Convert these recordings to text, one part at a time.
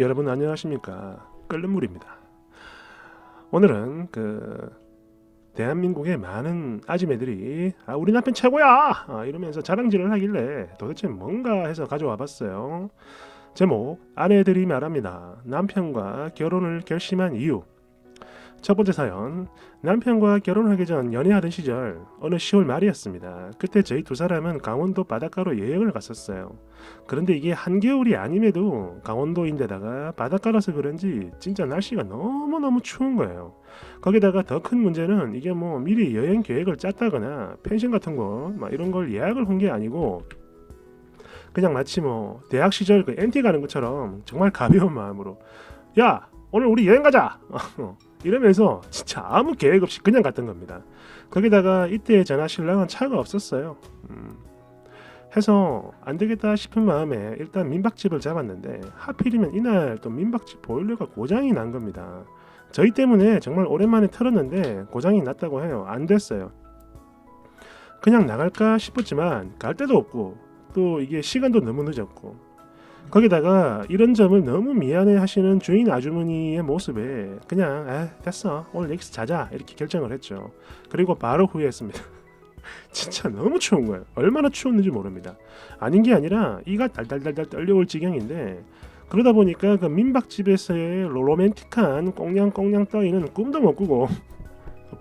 여러분 안녕하십니까? 끓는 물입니다. 오늘은 대한민국의 많은 아지매들이 우리 남편 최고야! 이러면서 자랑질을 하길래 도대체 뭔가 해서 가져와 봤어요. 제목 아내들이 말합니다. 남편과 결혼을 결심한 이유. 첫 번째 사연, 남편과 결혼하기 전 연애하던 시절 어느 10월 말이었습니다. 그때 저희 두 사람은 강원도 바닷가로 여행을 갔었어요. 그런데 이게 한겨울이 아님에도 강원도인데다가 바닷가라서 그런지 진짜 날씨가 너무너무 추운 거예요. 거기다가 더 큰 문제는 이게 뭐 미리 여행 계획을 짰다거나 펜션 같은 거 막 이런 걸 예약을 한 게 아니고 그냥 마치 뭐 대학 시절 그 MT 가는 것처럼 정말 가벼운 마음으로 야 오늘 우리 여행 가자 이러면서 진짜 아무 계획 없이 그냥 갔던 겁니다. 거기다가 이때 저나 신랑은 차가 없었어요. 해서 안 되겠다 싶은 마음에 일단 민박집을 잡았는데 하필이면 이날 또 민박집 보일러가 고장이 난 겁니다. 저희 때문에 정말 오랜만에 틀었는데 고장이 났다고 해요. 안 됐어요. 그냥 나갈까 싶었지만 갈 데도 없고 또 이게 시간도 너무 늦었고 거기다가 이런 점을 너무 미안해 하시는 주인 아주머니의 모습에 그냥 됐어 오늘 여기서 자자 이렇게 결정을 했죠. 그리고 바로 후회했습니다. 진짜 너무 추운 거예요. 얼마나 추웠는지 모릅니다. 아닌 게 아니라 이가 달달달달 떨려올 지경인데 그러다 보니까 그 민박집에서의 로맨틱한 꽁냥꽁냥 떠있는 꿈도 못 꾸고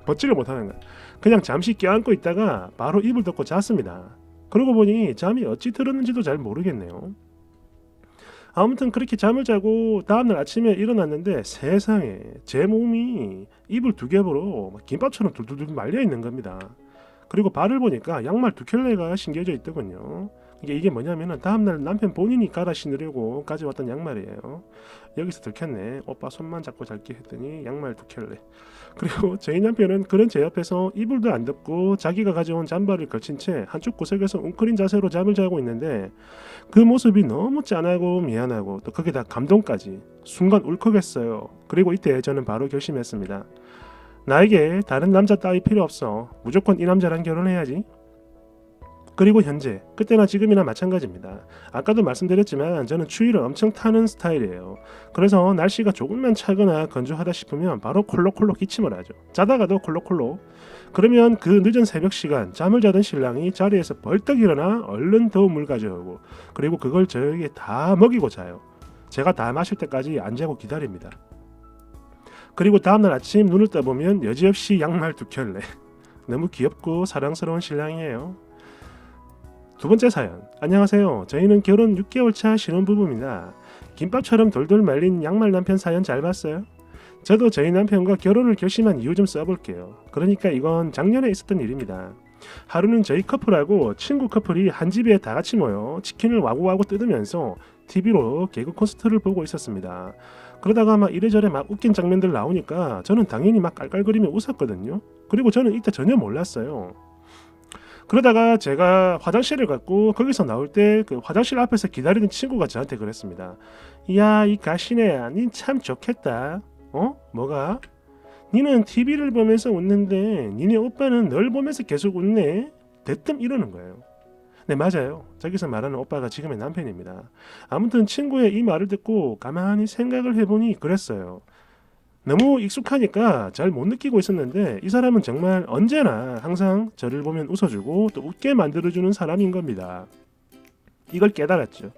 벗지를 못하는 거예요. 그냥 잠시 껴안고 있다가 바로 이불 덮고 잤습니다. 그러고 보니 잠이 어찌 들었는지도 잘 모르겠네요. 아무튼 그렇게 잠을 자고 다음날 아침에 일어났는데 세상에 제 몸이 이불 두 겹으로 김밥처럼 둘둘둘 말려 있는 겁니다. 그리고 발을 보니까 양말 두 켤레가 신겨져 있더군요. 이게 뭐냐면은 다음날 남편 본인이 갈아 신으려고 가져왔던 양말이에요. 여기서 들켰네. 오빠 손만 잡고 잘게 했더니 양말 두 켤레. 그리고 저희 남편은 그런 제 옆에서 이불도 안 덮고 자기가 가져온 잠바를 걸친 채 한쪽 구석에서 웅크린 자세로 잠을 자고 있는데 그 모습이 너무 짠하고 미안하고 또 거기다 감동까지 순간 울컥했어요. 그리고 이때 저는 바로 결심했습니다. 나에게 다른 남자 따위 필요 없어. 무조건 이 남자랑 결혼해야지. 그리고 현재 그때나 지금이나 마찬가지입니다. 아까도 말씀드렸지만 저는 추위를 엄청 타는 스타일이에요. 그래서 날씨가 조금만 차거나 건조하다 싶으면 바로 콜록콜록 기침을 하죠. 자다가도 콜록콜록. 그러면 그 늦은 새벽 시간 잠을 자던 신랑이 자리에서 벌떡 일어나 얼른 더운 물 가져오고 그리고 그걸 저에게 다 먹이고 자요. 제가 다 마실 때까지 안 자고 기다립니다. 그리고 다음날 아침 눈을 떠보면 여지없이 양말 두 켤레. 너무 귀엽고 사랑스러운 신랑이에요. 두 번째 사연. 안녕하세요. 저희는 결혼 6개월 차 신혼부부입니다. 김밥처럼 돌돌 말린 양말 남편 사연 잘 봤어요? 저도 저희 남편과 결혼을 결심한 이유 좀 써볼게요. 그러니까 이건 작년에 있었던 일입니다. 하루는 저희 커플하고 친구 커플이 한 집에 다 같이 모여 치킨을 와구와구 뜯으면서 TV로 개그 콘서트를 보고 있었습니다. 그러다가 막 이래저래 막 웃긴 장면들 나오니까 저는 당연히 막 깔깔거리며 웃었거든요. 그리고 저는 이때 전혀 몰랐어요. 그러다가 제가 화장실을 갔고 거기서 나올 때 그 화장실 앞에서 기다리는 친구가 저한테 그랬습니다. 야, 이 가시네야, 닌 참 좋겠다. 뭐가? 니는 TV를 보면서 웃는데 니네 오빠는 널 보면서 계속 웃네? 대뜸 이러는 거예요. 네, 맞아요. 저기서 말하는 오빠가 지금의 남편입니다. 아무튼 친구의 이 말을 듣고 가만히 생각을 해보니 그랬어요. 너무 익숙하니까 잘 못 느끼고 있었는데 이 사람은 정말 언제나 항상 저를 보면 웃어주고 또 웃게 만들어주는 사람인 겁니다. 이걸 깨달았죠.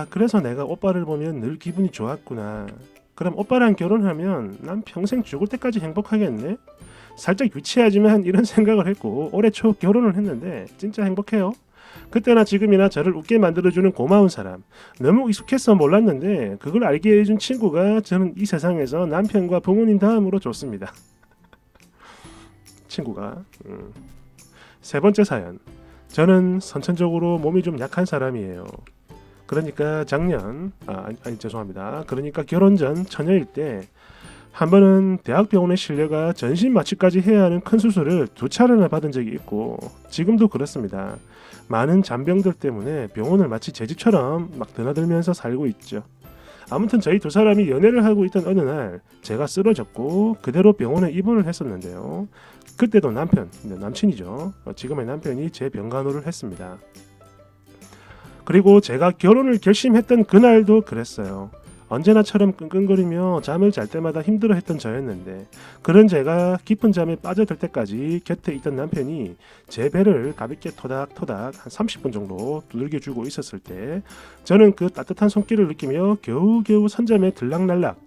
그래서 내가 오빠를 보면 늘 기분이 좋았구나. 그럼 오빠랑 결혼하면 난 평생 죽을 때까지 행복하겠네? 살짝 유치하지만 이런 생각을 했고 올해 초 결혼을 했는데 진짜 행복해요. 그때나 지금이나 저를 웃게 만들어주는 고마운 사람. 너무 익숙해서 몰랐는데 그걸 알게 해준 친구가 저는 이 세상에서 남편과 부모님 다음으로 좋습니다. 친구가. 세 번째 사연. 저는 선천적으로 몸이 좀 약한 사람이에요. 그러니까 작년 죄송합니다. 그러니까 결혼 전 처녀일 때 한 번은 대학병원에 실려가 전신 마취까지 해야 하는 큰 수술을 2차례나 받은 적이 있고 지금도 그렇습니다. 많은 잔병들 때문에 병원을 마치 제 집처럼 막 드나들면서 살고 있죠. 아무튼 저희 두 사람이 연애를 하고 있던 어느 날 제가 쓰러졌고 그대로 병원에 입원을 했었는데요. 그때도 남친이죠. 지금의 남편이 제 병간호를 했습니다. 그리고 제가 결혼을 결심했던 그날도 그랬어요. 언제나처럼 끙끙거리며 잠을 잘 때마다 힘들어했던 저였는데 그런 제가 깊은 잠에 빠져들 때까지 곁에 있던 남편이 제 배를 가볍게 토닥토닥 한 30분 정도 두들겨주고 있었을 때 저는 그 따뜻한 손길을 느끼며 겨우겨우 선잠에 들락날락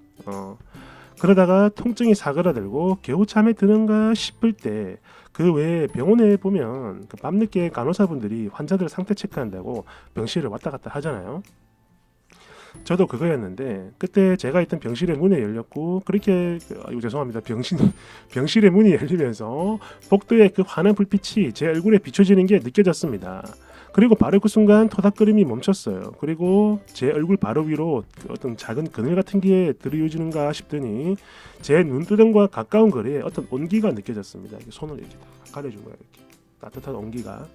그러다가 통증이 사그라들고 겨우 잠에 드는가 싶을 때 그 외에 병원에 보면 그 밤늦게 간호사분들이 환자들 상태 체크한다고 병실을 왔다 갔다 하잖아요. 저도 그거였는데 그때 제가 있던 병실의 문이 열렸고 그렇게 죄송합니다. 병실의 문이 열리면서 복도의 그 환한 불빛이 제 얼굴에 비춰지는 게 느껴졌습니다. 그리고 바로 그 순간 토닥거림이 멈췄어요. 그리고 제 얼굴 바로 위로 어떤 작은 그늘 같은 게 드리워지는가 싶더니 제 눈두덩과 가까운 거리에 어떤 온기가 느껴졌습니다. 손을 이렇게 가려준 거예요. 이렇게 따뜻한 온기가.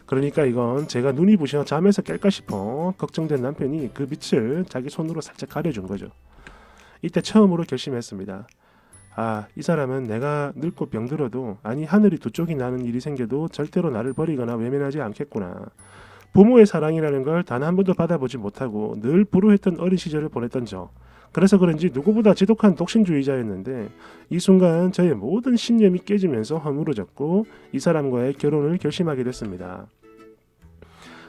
그러니까 이건 제가 눈이 부셔 잠에서 깰까 싶어 걱정된 남편이 그 빛을 자기 손으로 살짝 가려준 거죠. 이때 처음으로 결심했습니다. 아, 이 사람은 내가 늙고 병들어도 아니 하늘이 두 쪽이 나는 일이 생겨도 절대로 나를 버리거나 외면하지 않겠구나. 부모의 사랑이라는 걸 단 한 번도 받아보지 못하고 늘 불우했던 어린 시절을 보냈던 저. 그래서 그런지 누구보다 지독한 독신주의자였는데 이 순간 저의 모든 신념이 깨지면서 허물어졌고 이 사람과의 결혼을 결심하게 됐습니다.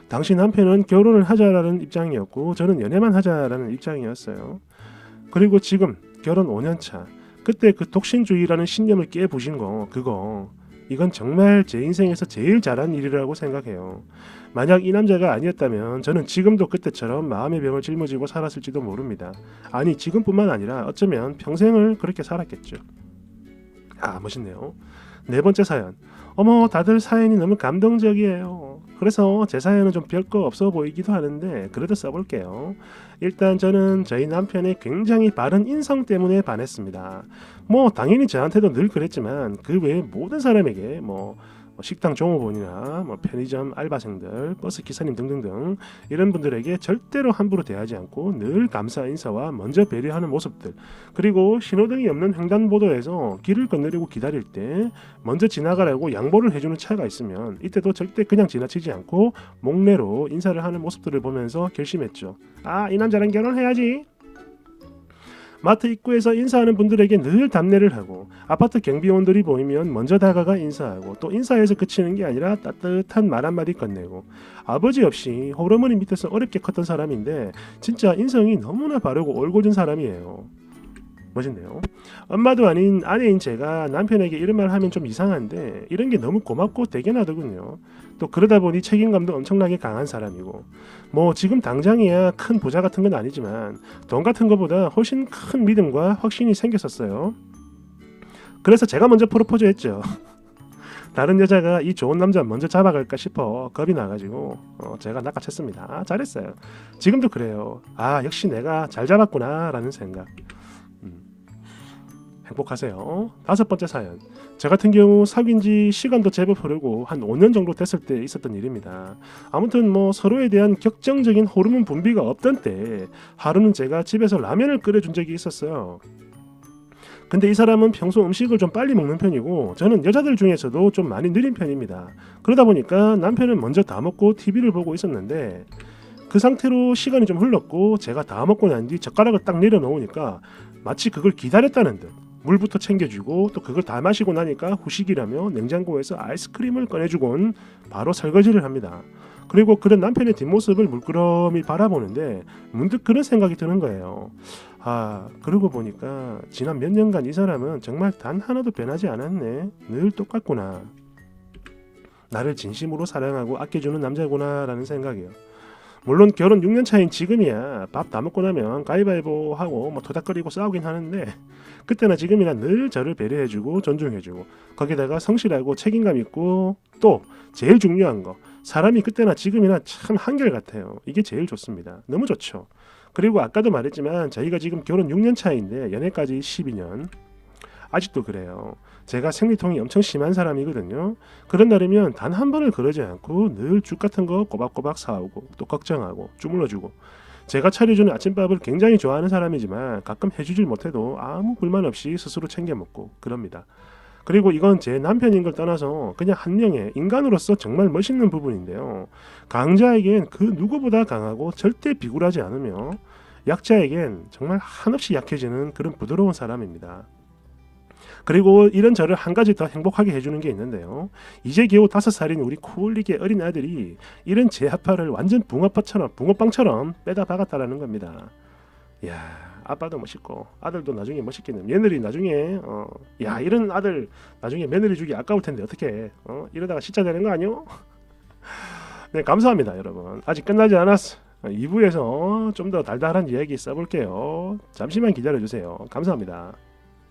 당시 남편은 결혼을 하자라는 입장이었고 저는 연애만 하자라는 입장이었어요. 그리고 지금 결혼 5년 차. 그때 그 독신주의라는 신념을 깨부신 거 그거 이건 정말 제 인생에서 제일 잘한 일이라고 생각해요. 만약 이 남자가 아니었다면 저는 지금도 그때처럼 마음의 병을 짊어지고 살았을지도 모릅니다. 아니 지금뿐만 아니라 어쩌면 평생을 그렇게 살았겠죠. 아 멋있네요. 네 번째 사연. 어머 다들 사연이 너무 감동적이에요. 그래서 제 사연은 좀 별거 없어 보이기도 하는데 그래도 써볼게요. 일단 저는 저희 남편의 굉장히 바른 인성 때문에 반했습니다. 뭐 당연히 저한테도 늘 그랬지만 그 외에 모든 사람에게 뭐 식당 종업원이나 뭐 편의점 알바생들, 버스 기사님 등등등 이런 분들에게 절대로 함부로 대하지 않고 늘 감사 인사와 먼저 배려하는 모습들, 그리고 신호등이 없는 횡단보도에서 길을 건너려고 기다릴 때 먼저 지나가라고 양보를 해주는 차가 있으면 이때도 절대 그냥 지나치지 않고 목례로 인사를 하는 모습들을 보면서 결심했죠. 아, 이 남자랑 결혼해야지. 마트 입구에서 인사하는 분들에게 늘 답례를 하고 아파트 경비원들이 보이면 먼저 다가가 인사하고 또 인사해서 그치는 게 아니라 따뜻한 말 한마디 건네고 아버지 없이 호르몬이 밑에서 어렵게 컸던 사람인데 진짜 인성이 너무나 바르고 올곧은 사람이에요. 멋있네요. 엄마도 아닌 아내인 제가 남편에게 이런 말 하면 좀 이상한데 이런 게 너무 고맙고 대견하더군요. 또 그러다 보니 책임감도 엄청나게 강한 사람이고 뭐 지금 당장이야 큰 부자 같은 건 아니지만 돈 같은 것보다 훨씬 큰 믿음과 확신이 생겼었어요. 그래서 제가 먼저 프로포즈 했죠. 다른 여자가 이 좋은 남자 먼저 잡아갈까 싶어 겁이 나가지고 제가 낚아챘습니다. 잘했어요. 지금도 그래요. 아 역시 내가 잘 잡았구나 라는 생각. 행복하세요. 다섯 번째 사연. 저 같은 경우 사귄 지 시간도 제법 흐르고 한 5년 정도 됐을 때 있었던 일입니다. 아무튼 뭐 서로에 대한 격정적인 호르몬 분비가 없던 때 하루는 제가 집에서 라면을 끓여준 적이 있었어요. 근데 이 사람은 평소 음식을 좀 빨리 먹는 편이고 저는 여자들 중에서도 좀 많이 느린 편입니다. 그러다 보니까 남편은 먼저 다 먹고 TV를 보고 있었는데 그 상태로 시간이 좀 흘렀고 제가 다 먹고 난 뒤 젓가락을 딱 내려놓으니까 마치 그걸 기다렸다는 듯 물부터 챙겨주고 또 그걸 다 마시고 나니까 후식이라며 냉장고에서 아이스크림을 꺼내주곤 바로 설거지를 합니다. 그리고 그런 남편의 뒷모습을 물끄러미 바라보는데 문득 그런 생각이 드는 거예요. 아, 그러고 보니까 지난 몇 년간 이 사람은 정말 단 하나도 변하지 않았네. 늘 똑같구나. 나를 진심으로 사랑하고 아껴주는 남자구나 라는 생각이에요. 물론 결혼 6년 차인 지금이야 밥 다 먹고 나면 가위바위보 하고 뭐 토닥거리고 싸우긴 하는데 그때나 지금이나 늘 저를 배려해주고 존중해주고 거기다가 성실하고 책임감 있고 또 제일 중요한 거 사람이 그때나 지금이나 참 한결같아요. 이게 제일 좋습니다. 너무 좋죠. 그리고 아까도 말했지만 저희가 지금 결혼 6년 차인데 연애까지 12년 아직도 그래요. 제가 생리통이 엄청 심한 사람이거든요. 그런 날이면 단 한 번을 그러지 않고 늘 죽 같은 거 꼬박꼬박 사오고 또 걱정하고 주물러주고 제가 차려주는 아침밥을 굉장히 좋아하는 사람이지만 가끔 해주질 못해도 아무 불만 없이 스스로 챙겨 먹고 그럽니다. 그리고 이건 제 남편인 걸 떠나서 그냥 한 명의 인간으로서 정말 멋있는 부분인데요. 강자에겐 그 누구보다 강하고 절대 비굴하지 않으며 약자에겐 정말 한없이 약해지는 그런 부드러운 사람입니다. 그리고 이런 저를 한 가지 더 행복하게 해주는 게 있는데요. 이제 겨우 5살인 우리 코올릭의 어린 아들이 이런 제 아빠를 완전 붕어빵처럼 빼다 박았다라는 겁니다. 야, 아빠도 멋있고 아들도 나중에 멋있겠네. 며느리 나중에 야, 이런 아들 나중에 며느리 주기 아까울 텐데 어떻게 이러다가 진짜 되는 거 아니요? 네, 감사합니다, 여러분. 아직 끝나지 않았어. 2부에서 좀 더 달달한 이야기 써볼게요. 잠시만 기다려주세요. 감사합니다.